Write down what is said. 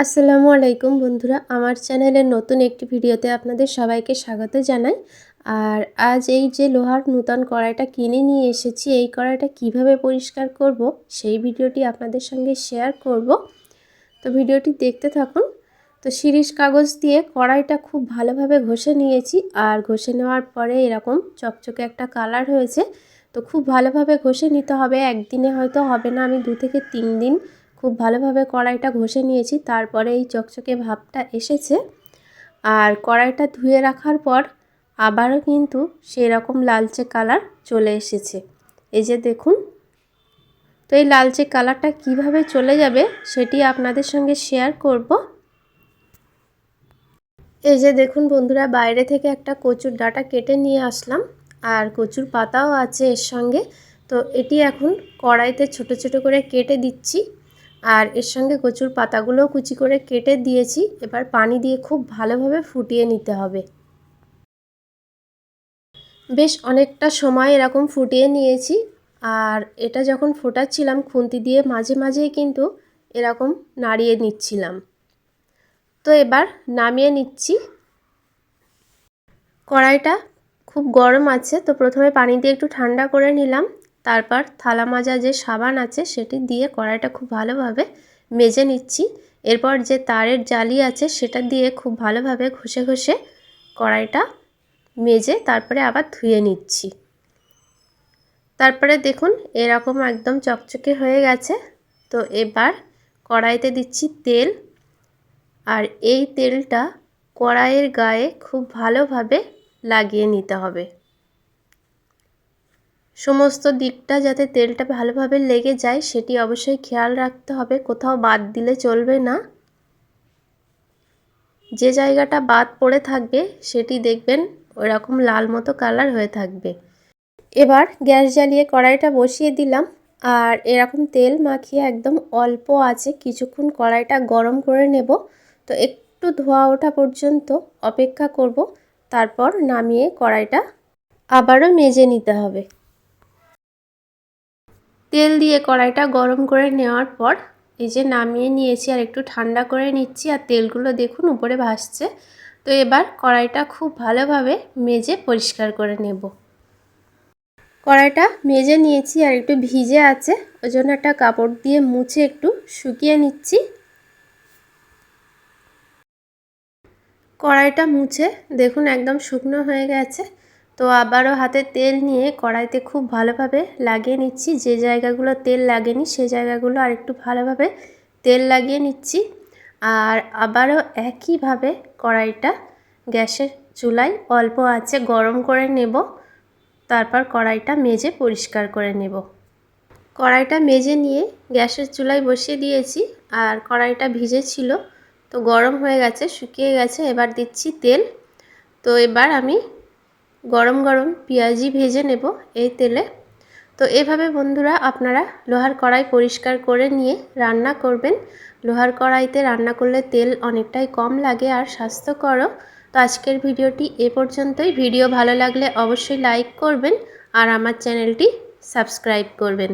আসসালামু আলাইকুম বন্ধুরা, আমার চ্যানেলের নতুন একটি ভিডিওতে আপনাদের সবাইকে স্বাগত জানাই। আর আজ এই যে লোহার নূতন কড়াইটা কিনে নিয়ে এসেছি, এই কড়াইটা কিভাবে পরিষ্কার করব সেই ভিডিওটি আপনাদের সঙ্গে শেয়ার করব। তো ভিডিওটি দেখতে থাকুন। তো শিরিষ কাগজ দিয়ে কড়াইটা খুব ভালোভাবে ঘষে নিয়েছি, আর ঘষে নেওয়ার পরে এরকম চকচকে একটা কালার হয়েছে। তো খুব ভালোভাবে ঘষে নিতে হবে, একদিনে হয়তো হবে না, আমি 2 থেকে 3 দিন খুব ভালোভাবে কড়াইটা ঘষে নিয়েছি, তারপরে এই চকচকে ভাবটা এসেছে। আর কড়াইটা ধুয়ে রাখার পর আবারও কিন্তু সেই রকম লালচে কালার চলে এসেছে, এই যে দেখুন। তো এই লালচে কালারটা কিভাবে চলে যাবে সেটি আপনাদের সঙ্গে শেয়ার করব। এই যে দেখুন বন্ধুরা, বাইরে থেকে একটা কচুর ডাঁটা কেটে নিয়ে আসলাম, আর কচুর পাতাও আছে এর সঙ্গে। তো এটি এখন কড়াইতে ছোট ছোট করে কেটে দিচ্ছি, আর এর সঙ্গে কচুর পাতাগুলোও কুচি করে কেটে দিয়েছি। এবার পানি দিয়ে খুব ভালোভাবে ফুটিয়ে নিতে হবে। বেশ অনেকটা সময় এরকম ফুটিয়ে নিয়েছি, আর এটা যখন ফোটাচ্ছিলাম খুন্তি দিয়ে মাঝে মাঝেই কিন্তু এরকম নাড়িয়ে নিচ্ছিলাম। তো এবার নামিয়ে নিচ্ছি। কড়াইটা খুব গরম আছে, তো প্রথমে পানি দিয়ে একটু ঠান্ডা করে নিলাম। তারপর থালা মাজা যে সাবান আছে সেটি দিয়ে কড়াইটা খুব ভালোভাবে মেজে নিচ্ছি। এরপর যে তারের জালি আছে সেটা দিয়ে খুব ভালোভাবে ঘষে ঘষে কড়াইটা মেজে তারপরে আবার ধুয়ে নিচ্ছি। তারপরে দেখুন এরকম একদম চকচকে হয়ে গেছে। তো এবার কড়াইতে দিচ্ছি তেল, আর এই তেলটা কড়াইয়ের গায়ে খুব ভালোভাবে লাগিয়ে নিতে হবে। সমস্ত দিকটা যাতে তেলটা ভালোভাবে লেগে যায় সেটি অবশ্যই খেয়াল রাখতে হবে, কোথাও বাদ দিলে চলবে না। যে জায়গাটা বাদ পড়ে থাকবে সেটি দেখবেন ওইরকম লাল মতো কালার হয়ে থাকবে। এবার গ্যাস জ্বালিয়ে কড়াইটা বসিয়ে দিলাম, আর এরকম তেল মাখিয়ে একদম অল্প আছে কিছুক্ষণ কড়াইটা গরম করে নেব। তো একটু ধোয়া ওঠা পর্যন্ত অপেক্ষা করব, তারপর নামিয়ে কড়াইটা আবারও মেজে নিতে হবে। তেল দিয়ে কড়াইটা গরম করে নেওয়ার পর এই যে নামিয়ে নিয়েছি, আর একটু ঠান্ডা করে নিচ্ছি, আর তেলগুলো দেখুন উপরে ভাসছে। তো এবার কড়াইটা খুব ভালোভাবে মেজে পরিষ্কার করে নেব। কড়াইটা মেজে নিয়েছি, আর একটু ভিজে আছে, ওই জন্য একটা কাপড় দিয়ে মুছে একটু শুকিয়ে নিচ্ছি। কড়াইটা মুছে দেখুন একদম শুকনো হয়ে গেছে। তো আবারও হাতে তেল নিয়ে কড়াইতে খুব ভালোভাবে লাগিয়ে নিচ্ছি, যে জায়গাগুলো তেল লাগেনি সে জায়গাগুলো আর একটু ভালোভাবে তেল লাগিয়ে নিচ্ছি। আর আবারও একইভাবে কড়াইটা গ্যাসের চুলায় অল্প আঁচে গরম করে নেব, তারপর কড়াইটা মেজে পরিষ্কার করে নেব। কড়াইটা মেজে নিয়ে গ্যাসের চুলায় বসিয়ে দিয়েছি, আর কড়াইটা ভিজে ছিল, তো গরম হয়ে গেছে, শুকিয়ে গেছে। এবার দিচ্ছি তেল। তো এবার আমি গরম গরম পেঁয়াজি ভেজে নেব এই তেলে। তো এভাবে বন্ধুরা আপনারা লোহার কড়াই পরিষ্কার করে নিয়ে রান্না করবেন। লোহার কড়াইতে রান্না করলে তেল অনেকটাই কম লাগে আর স্বাস্থ্যকরও। তো আজকের ভিডিওটি এ পর্যন্তই। ভিডিও ভালো লাগলে অবশ্যই লাইক করবেন, আর আমার চ্যানেলটি সাবস্ক্রাইব করবেন।